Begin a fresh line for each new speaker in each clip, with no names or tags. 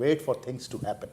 wait for things to happen,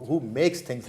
who makes things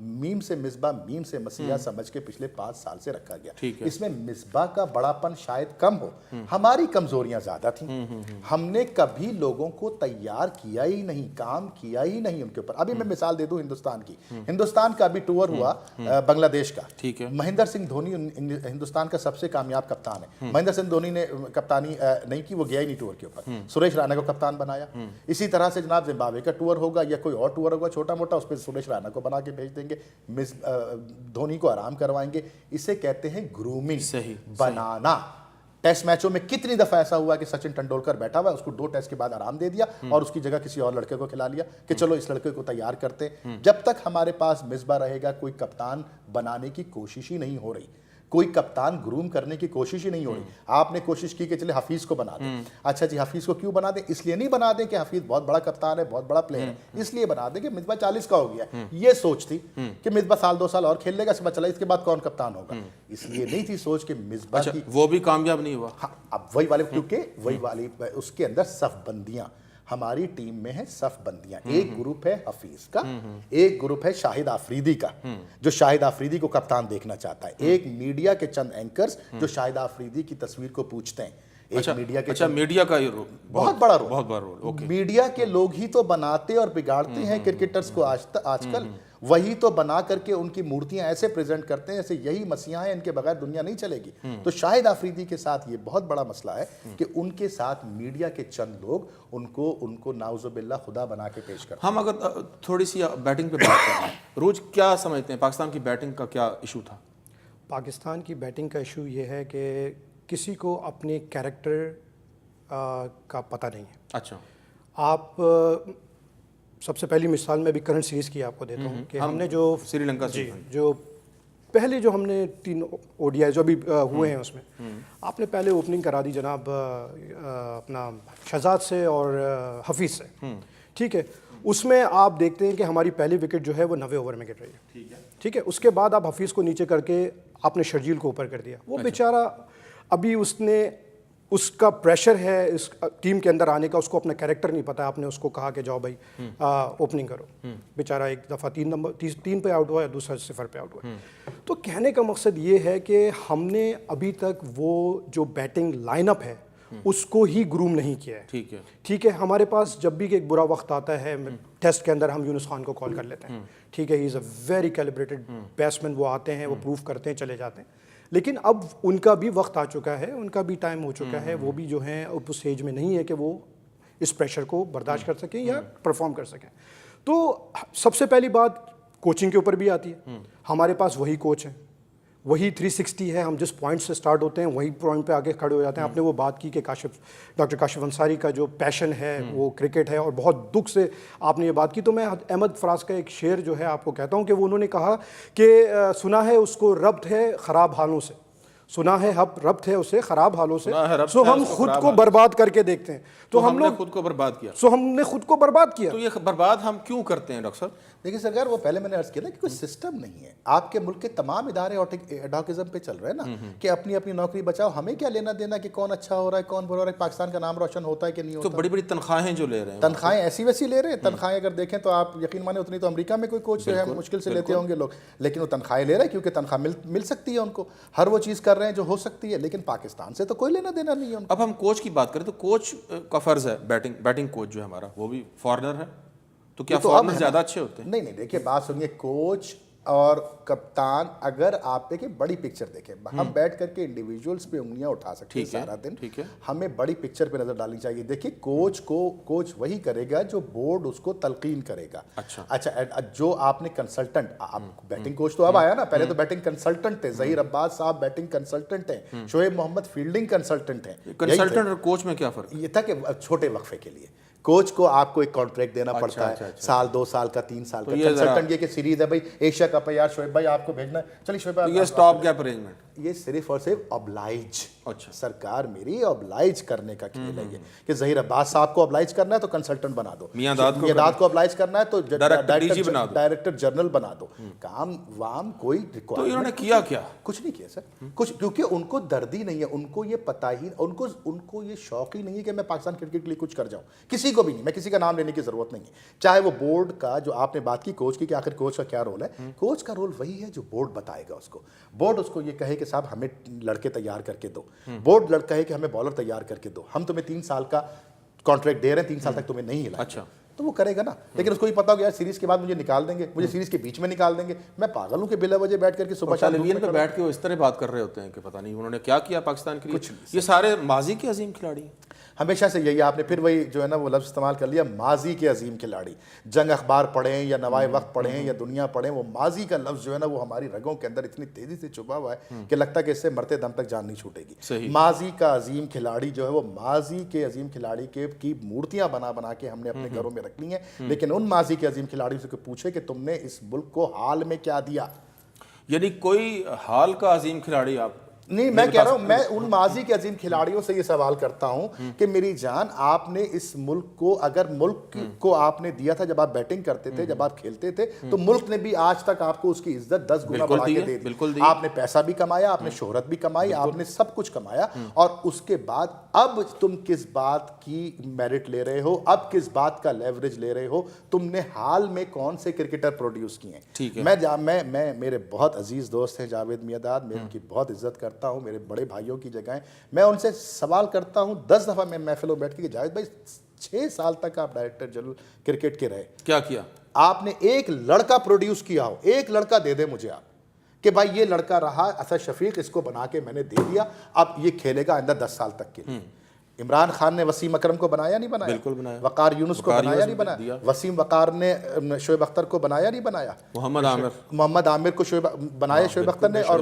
میم سے مصباح میم سے مسیحا سمجھ کے پچھلے 5 سال سے رکھا گیا.
ٹھیک ہے.
اس میں مصباح کا بڑاپن شاید کم ہو, ہماری کمزوریاں زیادہ تھیں. ہم نے کبھی لوگوں کو تیار کیا ہی نہیں, کام کیا ہی نہیں ان کے اوپر. ابھی میں مثال دے دوں ہندوستان کی, ہندوستان کا ابھی ٹور ہوا بنگلہ دیش کا.
ٹھیک ہے.
مہندر سنگھ دھونی ہندوستان کا سب سے کامیاب کپتان ہے. مہندر سنگھ دھونی نے کپتانی نہیں کی, وہ گیا ہی نہیں ٹور کے اوپر. سریش رانا کو کپتان بنایا. اسی طرح سے جناب زمبابوے کا ٹور ہوگا یا کوئی اور ٹور ہوگا چھوٹا موٹا, اس پہ سریش رانا کو بنا کے بھیج دیں گے, دھونی کو آرام کروائیں گے. اسے کہتے ہیں گرومنگ, بنانا. ٹیسٹ میچوں میں کتنی دفعہ ایسا ہوا کہ سچن ٹنڈولکر بیٹھا ہوا ہے, اس کو 2 ٹیسٹ کے بعد آرام دے دیا اور اس کی جگہ کسی اور لڑکے کو کھلا لیا کہ چلو اس لڑکے کو تیار کرتے. جب تک ہمارے پاس مصباح رہے گا کوئی کپتان بنانے کی کوشش ہی نہیں ہو رہی, کوئی کپتان گروم کرنے کی کوشش ہی نہیں ہو رہی. آپ نے کوشش کی کہ چلے حفیظ کو بنا دیں. اچھا جی, حفیظ کو کیوں بنا دیں؟ اس لیے نہیں بنا دیں کہ حفیظ بہت بڑا کپتان ہے, بہت بڑا پلیئر ہے, اس لیے بنا دیں کہ مصباح 40 کا ہو گیا. یہ سوچ تھی کہ مصباح سال 2 سال اور کھیل لے گا, اس کے بعد چلا اس کے بعد کون کپتان ہوگا. اس لیے نہیں تھی سوچ کہ مصباح کی,
وہ بھی کامیاب نہیں ہوا.
اب وہی والے, کیونکہ وہی والی اس کے اندر صف بندیاں, ہماری ٹیم میں ہیں صف بندیاں. ایک گروپ ہے حفیظ کا, ایک گروپ ہے شاہد آفریدی کا جو شاہد آفریدی کو کپتان دیکھنا چاہتا ہے, ایک میڈیا کے چند اینکرز جو شاہد آفریدی کی تصویر کو پوچھتے ہیں. ایک میڈیا کے,
میڈیا کا
بہت بڑا رول,
بہت بڑا رول.
میڈیا کے لوگ ہی تو بناتے اور بگاڑتے ہیں کرکٹرز کو آج کل. وہی تو بنا کر کے ان کی مورتیاں ایسے پریزنٹ کرتے ہیں جیسے یہی مسیحا ہیں, ان کے بغیر دنیا نہیں چلے گی. تو شاہد آفریدی کے ساتھ یہ بہت بڑا مسئلہ ہے کہ ان کے ساتھ میڈیا کے چند لوگ ان کو نعوذ باللہ خدا بنا کے پیش کرتے ہیں.
ہم اگر تھوڑی سی بیٹنگ پہ بات کریں, روج کیا سمجھتے ہیں پاکستان کی بیٹنگ کا کیا ایشو تھا؟
پاکستان کی بیٹنگ کا ایشو یہ ہے کہ کسی کو اپنے کیریکٹر کا پتہ نہیں ہے.
اچھا,
آپ سب سے پہلی مثال میں بھی کرنٹ سیریز کی آپ کو دیتا ہوں کہ ہم نے جو
سری لنکا سے,
جو پہلے جو ہم نے 3 ODI جو ابھی ہوئے ہیں اس میں آپ نے پہلے اوپننگ کرا دی جناب اپنا شہزاد سے اور حفیظ سے, ٹھیک ہے. اس میں آپ دیکھتے ہیں کہ ہماری پہلی وکٹ جو ہے وہ 90 اوور میں گر رہی ہے, ٹھیک ہے. اس کے بعد آپ حفیظ کو نیچے کر کے آپ نے شرجیل کو اوپر کر دیا. وہ بیچارہ ابھی اس کا پریشر ہے اس ٹیم کے اندر آنے کا, اس کو اپنا کیریکٹر نہیں پتا. آپ نے اس کو کہا کہ جاؤ بھائی اوپننگ کرو, بیچارہ ایک دفعہ 3 پہ آؤٹ ہوا, دوسرا 0 پہ آؤٹ ہوا. تو کہنے کا مقصد یہ ہے کہ ہم نے ابھی تک وہ جو بیٹنگ لائن اپ ہے اس کو ہی گروم نہیں کیا ہے.
ٹھیک ہے,
ٹھیک ہے. ہمارے پاس جب بھی ایک برا وقت آتا ہے ٹیسٹ کے اندر ہم یونس خان کو کال کر لیتے ہیں, ٹھیک ہے. ہی از اے ویری کیلیبریٹڈ بیٹسمین, وہ آتے ہیں, وہ پروف کرتے ہیں, چلے جاتے ہیں. لیکن اب ان کا بھی وقت آ چکا ہے, ان کا بھی ٹائم ہو چکا ہے. وہ بھی جو ہیں اب اس اسٹیج میں نہیں ہے کہ وہ اس پریشر کو برداشت کر سکیں یا پرفارم کر سکیں. تو سب سے پہلی بات کوچنگ کے اوپر بھی آتی ہے. ہمارے پاس وہی کوچ ہیں, وہی 360 ہے. ہم جس پوائنٹ سے سٹارٹ ہوتے ہیں وہی پوائنٹ پہ آگے کھڑے ہو جاتے ہیں. آپ نے وہ بات کی کہ ڈاکٹر کاشف انصاری کا جو پیشن ہے وہ کرکٹ ہے, اور بہت دکھ سے آپ نے یہ بات کی. تو میں احمد فراز کا ایک شعر جو ہے آپ کو کہتا ہوں کہ وہ انہوں نے کہا کہ سنا ہے اس کو ربط ہے خراب حالوں سے, سنا ہے ربط ہے اسے خراب حالوں سے, سو ہم خود کو برباد کر کے دیکھتے ہیں. تو ہم لوگ
خود کو برباد کیا,
سو ہم نے خود کو برباد کیا.
تو یہ برباد ہم کیوں کرتے ہیں ڈاکٹر صاحب؟
دیکھیے سرکار, وہ پہلے میں نے عرض کیا تھا کہ کوئی سسٹم نہیں ہے. آپ کے ملک کے تمام ادارے ایڈاکزم پہ چل رہے ہیں نا کہ اپنی اپنی نوکری بچاؤ. ہمیں کیا لینا دینا کہ کون اچھا ہو رہا ہے کون برا ہو رہا ہے, پاکستان کا نام روشن ہوتا ہے کہ نہیں ہوتا.
تو بڑی بڑی تنخواہیں جو لے رہے ہیں,
تنخواہیں ایسی ویسی لے رہے ہیں. تنخواہیں اگر دیکھیں تو آپ یقین مانیں اتنی تو امریکہ میں کوئی کوچ جو ہے مشکل سے لیتے ہوں گے لوگ, لیکن وہ تنخواہیں لے رہے ہیں کیونکہ تنخواہ مل سکتی ہے ان کو. ہر وہ چیز کر رہے ہیں جو ہو سکتی ہے, لیکن پاکستان سے تو کوئی لینا دینا نہیں ہے.
اب ہم کوچ کی بات کریں تو کوچ کا فرض ہے, بیٹنگ کوچ جو ہے ہمارا وہ بھی فارنر ہے, تو کیا فارنر زیادہ اچھے ہوتے ہیں؟
نہیں, دیکھیے بات سنیے, کوچ اور کپتان, اگر آپ دیکھیں بڑی پکچر دیکھیں, ہم بیٹھ کر کے انڈیویجولز پہ انگلیاں اٹھا سکتے ہیں سارا دن, ہمیں بڑی پکچر پہ نظر ڈالنی چاہیے. دیکھیے کوچ وہی کرے گا جو بورڈ اس کو تلقین کرے گا. اچھا, جو آپ نے کنسلٹنٹ, بیٹنگ کوچ تو اب آیا نا, پہلے تو بیٹنگ کنسلٹنٹ تھے. ظہیر عباس صاحب بیٹنگ کنسلٹنٹ ہیں, شعیب محمد فیلڈنگ کنسلٹنٹ ہیں.
کنسلٹنٹ اور کوچ میں کیا فرق؟
یہ تھا کہ چھوٹے وقفے کے لیے کوچ کو آپ کو ایک کانٹریکٹ دینا پڑتا ہے, سال 2 سال کا 3 سال کا. کنسلٹنٹ یہ کہ سیریز ہے بھائی, ایشیا کپ ہے یار شعیب بھائی آپ کو بھیجنا ہے, چلیے شعیب بھائی,
یہ اسٹاپ گیپ ارینجمنٹ.
یہ صرف اور صرف oblige،
اچھا
سرکار میری oblige کرنے کا کھیل ہے یہ کہ ظہیر عباس صاحب کو oblige کرنا ہے تو کنسلٹنٹ بنا دو،
میاں داد
کو oblige کرنا ہے تو
DG بنا دو،
ڈائریکٹر جنرل بنا دو. کام وام کوئی
تو انہوں نے کیا کیا؟
کچھ نہیں کیا سر، کچھ، کیونکہ ان کو دردی نہیں ہے، ان کو یہ پتہ ہی، ان کو یہ شوق ہی نہیں ہے کہ میں پاکستان کرکٹ کے لیے کچھ کر جاؤں. کسی کو بھی نہیں، میں کسی کا نام لینے کی ضرورت نہیں ہے. چاہے وہ بورڈ کا، جو آپ نے بات کی کوچ کی کہ آخر کوچ کا کیا رول ہے، کوچ کا رول وہی ہے جو بورڈ بتائے گا اس کو. بورڈ اس کو یہ کہے کہ صاحب ہمیں لڑکے تیار کر کے دو، بورڈ کہے کہ ہمیں بالر تیار کر کے دو، ہم تمہیں 3 سال کا کانٹریکٹ دے رہے ہیں، 3 سال تک تمہیں نہیں ہلا.
اچھا
تو وہ کرے گا نا. لیکن اس کو یہ پتا ہو کہ یار سیریز کے بعد مجھے نکال دیں گے، مجھے سیریز کے بیچ میں نکال دیں گے. میں پاگل ہوں کہ بلا وجہ بیٹھ کر کے صبح شام
ٹیلی ویژن پہ بیٹھ کے وہ اس طرح بات کر رہے ہوتے ہیں کہ پتہ نہیں انہوں نے کیا کیا پاکستان کے لیے. یہ سارے ماضی کے عظیم کھلاڑی ہیں.
ہمیشہ سے یہی آپ نے پھر وہی جو ہے نا وہ لفظ استعمال کر لیا، ماضی کے عظیم کھلاڑی. جنگ اخبار پڑھیں یا نوائے وقت پڑھیں یا دنیا پڑھیں، وہ ماضی کا لفظ جو ہے نا وہ ہماری رگوں کے اندر اتنی تیزی سے چھپا ہوا ہے کہ لگتا ہے کہ اس سے مرتے دم تک جان نہیں چھوٹے گی. ماضی کا عظیم کھلاڑی جو ہے وہ ماضی کے عظیم کھلاڑی کی مورتیاں بنا بنا کے ہم نے اپنے گھروں میں رکھ لی ہیں. لیکن ان ماضی کے عظیم کھلاڑیوں سے پوچھے کہ تم نے اس ملک کو حال میں کیا دیا.
یعنی کوئی حال کا عظیم کھلاڑی آپ
نہیں، میں کہہ رہا ہوں، میں ان ماضی کے عظیم کھلاڑیوں سے یہ سوال کرتا ہوں کہ میری جان، آپ نے اس ملک کو، اگر ملک کو آپ نے دیا تھا جب آپ بیٹنگ کرتے تھے، جب آپ کھیلتے تھے، تو ملک نے بھی آج تک آپ کو اس کی عزت 10 گنا بڑھا کے دے دی. آپ نے پیسہ بھی کمایا، آپ نے شہرت بھی کمائی، آپ نے سب کچھ کمایا. اور اس کے بعد اب تم کس بات کی میرٹ لے رہے ہو، اب کس بات کا لیوریج لے رہے ہو؟ تم نے حال میں کون سے کرکٹر پروڈیوس کیے ہیں؟ میں میرے بہت عزیز دوست ہیں جاوید میاں، میں ان کی بہت عزت کرتا ہوں، میرے بڑے بھائیوں کی جگہ ہیں. میں ان سے سوال کرتا ہوں 10 دفعہ میں محفلوں بیٹھ کے کہ جاوید بھائی 6 سال تک آپ ڈائریکٹر جنرل کرکٹ کے رہے،
کیا کیا؟
آپ نے ایک لڑکا پروڈیوس کیا ہو، ایک لڑکا دے دے مجھے آپ کہ بھائی یہ لڑکا رہا اسد شفیق، اس کو بنا کے میں نے دے دیا، اب یہ کھیلے گا آئندہ 10 سال تک کے لیے. عمران خان نے وسیم اکرم کو بنایا نہیں بنایا؟
بالکل بنایا.
وقار یونس کو بنایا نہیں بنایا؟ وسیم وقار نے شعیب اختر کو بنایا نہیں بنایا؟ محمد عامر کو بنایا شعیب اختر نے، اور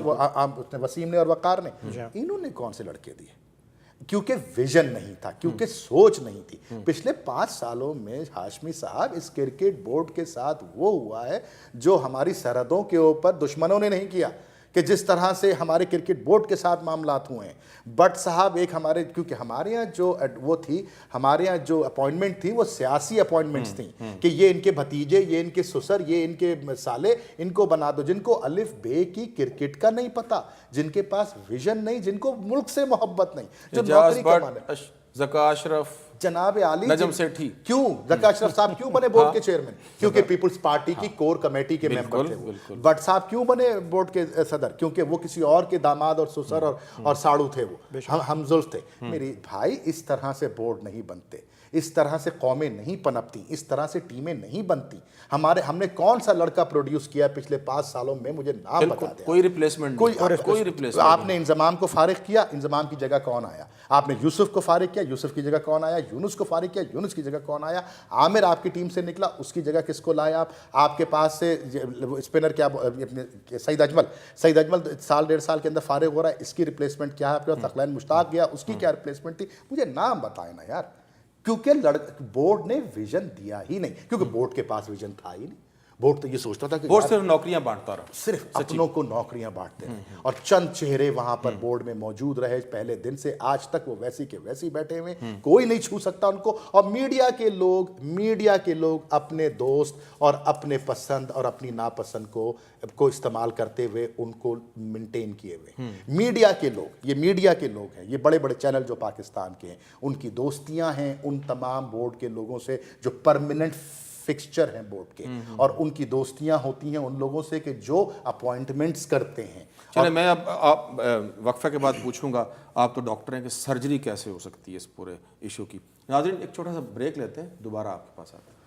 وسیم نے اور وقار نے. انہوں نے کون سے لڑکے دیے؟ کیونکہ ویژن نہیں تھا، کیونکہ سوچ نہیں تھی. پچھلے 5 سالوں میں ہاشمی صاحب اس کرکٹ بورڈ کے ساتھ وہ ہوا ہے جو ہماری سرحدوں کے اوپر دشمنوں نے نہیں کیا، کہ جس طرح سے ہمارے کرکٹ بورڈ کے ساتھ معاملات ہوئے ہیں. بٹ صاحب ایک ہمارے، کیونکہ ہمارے ہاں جو وہ تھی، ہمارے ہاں جو اپوائنٹمنٹ تھی وہ سیاسی اپوائنٹمنٹس تھیں کہ یہ ان کے بھتیجے، یہ ان کے سسر، یہ ان کے سالے، ان کو بنا دو. جن کو الف بے کی کرکٹ کا نہیں پتا، جن کے پاس ویژن نہیں، جن کو ملک سے محبت نہیں، جو نوکری کمانے.
ذکا اشرف،
جناب عالی،
نجم سیٹھی.
کیوں ذکا اشرف صاحب کیوں بنے بورڈ کے چیئرمین؟ کیونکہ پیپلز پارٹی کی کور کمیٹی کے ممبر تھے. بٹ صاحب کیوں بنے بورڈ کے صدر؟ کیونکہ وہ کسی اور کے داماد اور سسر اور ساڑو تھے، وہ ہم زلف تھے. میری بھائی اس طرح سے بورڈ نہیں بنتے، اس طرح سے قومیں نہیں پنپتی، اس طرح سے ٹیمیں نہیں بنتی. ہم نے کون سا لڑکا پروڈیوس کیا پچھلے 5 سالوں میں؟ مجھے نام بتا دیں.
کوئی ریپلیسمنٹ، کوئی ریپلیسمنٹ.
آپ نے انضمام کو فارغ کیا، انضمام کی جگہ کون آیا؟ آپ نے یوسف کو فارغ کیا، یوسف کی جگہ کون آیا؟ یونس کو فارغ کیا، یونس کی جگہ کون آیا؟ عامر آپ کی ٹیم سے نکلا، اس کی جگہ کس کو لایا آپ کے پاس سے؟ اسپنر کیا، سعید اجمل سال 1.5 سال کے اندر فارغ ہو رہا ہے، اس کی ریپلیسمنٹ کیا ہے آپ کے پاس؟ تقلین مشتاق گیا، اس کی کیا ریپلیسمنٹ تھی؟ مجھے نام بتائیں نا یار. کیونکہ بورڈ نے ویژن دیا ہی نہیں، کیونکہ بورڈ کے پاس ویژن تھا ہی نہیں. بورڈ تو یہ سوچتا تھا کہ
بورڈ صرف نوکریاں بانٹتا رہا،
صرف اپنوں کو نوکریاں بانٹتے رہے، اور چند چہرے وہاں پر بورڈ میں موجود رہے پہلے دن سے آج تک. وہ ویسی کے ویسی بیٹھے ہوئے، کوئی نہیں چھو سکتا ان کو. اور میڈیا کے لوگ اپنے دوست اور اپنے پسند اور اپنی ناپسند کو استعمال کرتے ہوئے ان کو مینٹین کیے ہوئے. میڈیا کے لوگ، یہ میڈیا کے لوگ ہیں، یہ بڑے بڑے چینل جو پاکستان کے ہیں، ان کی دوستیاں ہیں ان تمام بورڈ کے لوگوں سے جو پرماننٹ فکسچر ہیں بورڈ کے، اور ان کی دوستیاں ہوتی ہیں ان لوگوں سے کہ جو اپوائنٹمنٹس کرتے ہیں.
چلیں میں اب آپ وقفہ کے بعد پوچھوں گا، آپ تو ڈاکٹر ہیں، کہ سرجری کیسے ہو سکتی ہے اس پورے ایشو کی. ناظرین ایک چھوٹا سا بریک لیتے ہیں، دوبارہ آپ کے پاس آتے ہیں.